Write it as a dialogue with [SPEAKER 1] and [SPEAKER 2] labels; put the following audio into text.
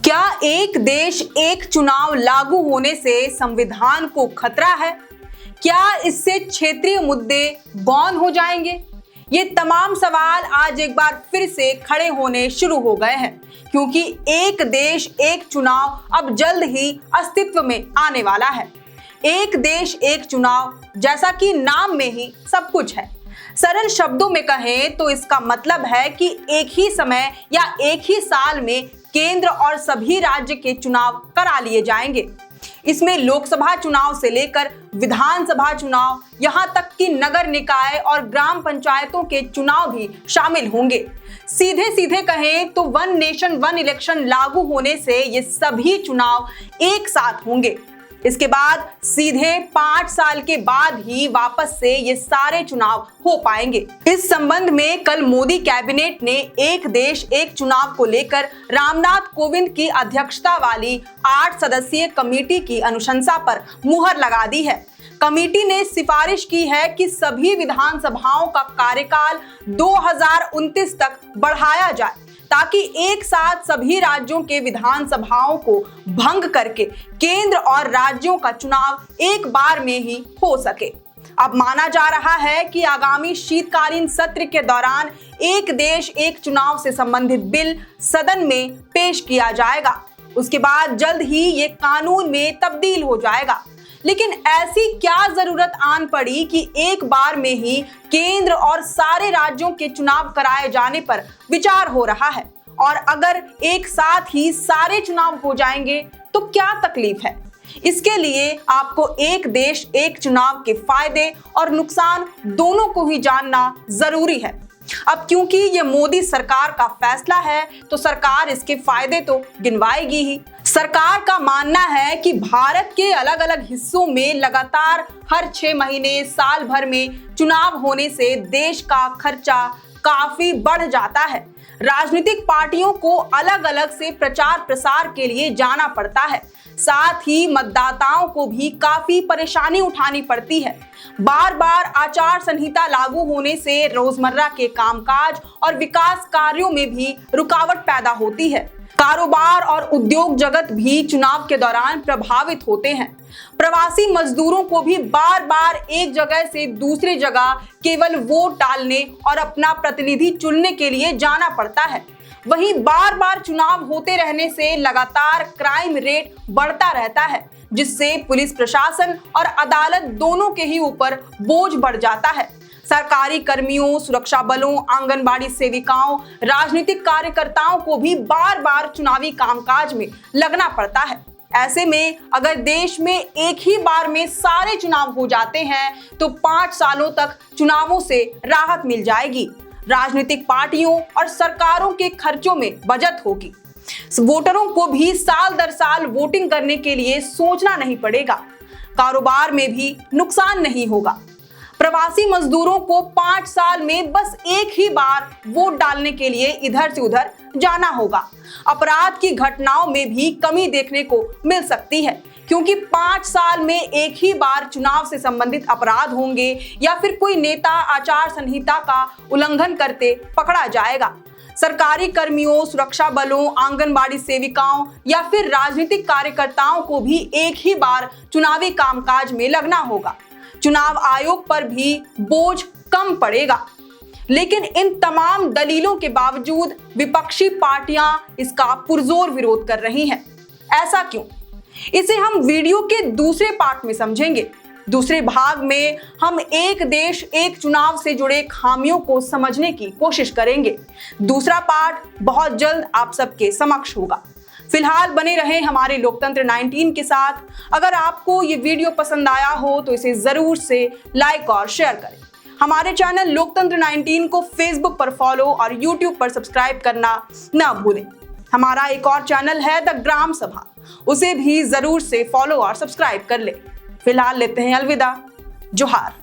[SPEAKER 1] क्या एक देश एक चुनाव लागू होने से संविधान को खतरा है? क्या इससे क्षेत्रीय मुद्दे गौण हो जाएंगे? ये तमाम सवाल आज एक बार फिर से खड़े होने शुरू हो गए हैं, क्योंकि एक देश एक चुनाव अब जल्द ही अस्तित्व में आने वाला है। एक देश एक चुनाव, जैसा कि नाम में ही सब कुछ है। सरल शब्दों में कहें तो इसका मतलब है कि एक ही समय या एक ही साल में केंद्र और सभी राज्य के चुनाव करा लिए जाएंगे। इसमें लोकसभा चुनाव से लेकर विधानसभा चुनाव, यहां तक कि नगर निकाय और ग्राम पंचायतों के चुनाव भी शामिल होंगे। सीधे सीधे कहें तो वन नेशन वन इलेक्शन लागू होने से ये सभी चुनाव एक साथ होंगे। इसके बाद सीधे 5 साल के बाद ही वापस से ये सारे चुनाव हो पाएंगे। इस संबंध में कल मोदी कैबिनेट ने एक देश एक चुनाव को लेकर रामनाथ कोविंद की अध्यक्षता वाली 8 सदस्यीय कमेटी की अनुशंसा पर मुहर लगा दी है। कमेटी ने सिफारिश की है कि सभी विधानसभाओं का कार्यकाल 2029 तक बढ़ाया जाए, ताकि एक साथ सभी राज्यों के विधानसभाओं को भंग करके केंद्र और राज्यों का चुनाव एक बार में ही हो सके। अब माना जा रहा है कि आगामी शीतकालीन सत्र के दौरान एक देश एक चुनाव से संबंधित बिल सदन में पेश किया जाएगा। उसके बाद जल्द ही ये कानून में तब्दील हो जाएगा। लेकिन ऐसी क्या जरूरत आन पड़ी कि एक बार में ही केंद्र और सारे राज्यों के चुनाव कराए जाने पर विचार हो रहा है? और अगर एक साथ ही सारे चुनाव हो जाएंगे तो क्या तकलीफ है? इसके लिए आपको एक देश एक चुनाव के फायदे और नुकसान दोनों को ही जानना जरूरी है। अब क्योंकि ये मोदी सरकार का फैसला है तो सरकार इसके फायदे तो गिनवाएगी ही। सरकार का मानना है कि भारत के अलग अलग हिस्सों में लगातार हर 6 महीने साल भर में चुनाव होने से देश का खर्चा काफी बढ़ जाता है। राजनीतिक पार्टियों को अलग अलग से प्रचार प्रसार के लिए जाना पड़ता है। साथ ही मतदाताओं को भी काफी परेशानी उठानी पड़ती है। बार बार आचार संहिता लागू होने से रोजमर्रा के कामकाज और विकास कार्यों में भी रुकावट पैदा होती है। कारोबार और उद्योग जगत भी चुनाव के दौरान प्रभावित होते हैं। प्रवासी मजदूरों को भी बार बार एक जगह से दूसरी जगह केवल वोट डालने और अपना प्रतिनिधि चुनने के लिए जाना पड़ता है। वहीं बार बार चुनाव होते रहने से लगातार क्राइम रेट बढ़ता रहता है, जिससे पुलिस प्रशासन और अदालत दोनों के ही ऊपर बोझ बढ़ जाता है। सरकारी कर्मियों, सुरक्षा बलों, आंगनबाड़ी सेविकाओं, राजनीतिक कार्यकर्ताओं को भी बार बार चुनावी कामकाज में लगना पड़ता है। ऐसे में अगर देश में एक ही बार में सारे चुनाव हो जाते हैं तो 5 सालों तक चुनावों से राहत मिल जाएगी। राजनीतिक पार्टियों और सरकारों के खर्चों में बचत होगी। वोटरों को भी साल दर साल वोटिंग करने के लिए सोचना नहीं पड़ेगा। कारोबार में भी नुकसान नहीं होगा। प्रवासी मजदूरों को 5 साल में बस एक ही बार वोट डालने के लिए इधर से उधर जाना होगा। अपराध की घटनाओं में भी कमी देखने को मिल सकती है, क्योंकि 5 साल में एक ही बार चुनाव से संबंधित अपराध होंगे या फिर कोई नेता आचार संहिता का उल्लंघन करते पकड़ा जाएगा। सरकारी कर्मियों, सुरक्षा बलों, आंगनबाड़ी सेविकाओं या फिर राजनीतिक कार्यकर्ताओं को भी एक ही बार चुनावी कामकाज में लगना होगा। चुनाव आयोग पर भी बोझ कम पड़ेगा। लेकिन इन तमाम दलीलों के बावजूद विपक्षी पार्टियां इसका पुरजोर विरोध कर रही हैं। ऐसा क्यों? इसे हम वीडियो के दूसरे पार्ट में समझेंगे। दूसरे भाग में हम एक देश एक चुनाव से जुड़े खामियों को समझने की कोशिश करेंगे। दूसरा पार्ट बहुत जल्द आप सबके समक्ष होगा। फिलहाल बने रहें हमारे लोकतंत्र 19 के साथ। अगर आपको ये वीडियो पसंद आया हो तो इसे जरूर से लाइक और शेयर करें। हमारे चैनल लोकतंत्र 19 को फेसबुक पर फॉलो और यूट्यूब पर सब्सक्राइब करना ना भूलें। हमारा एक और चैनल है द ग्राम सभा, उसे भी जरूर से फॉलो और सब्सक्राइब कर ले। फिलहाल लेते हैं अलविदा। जोहार।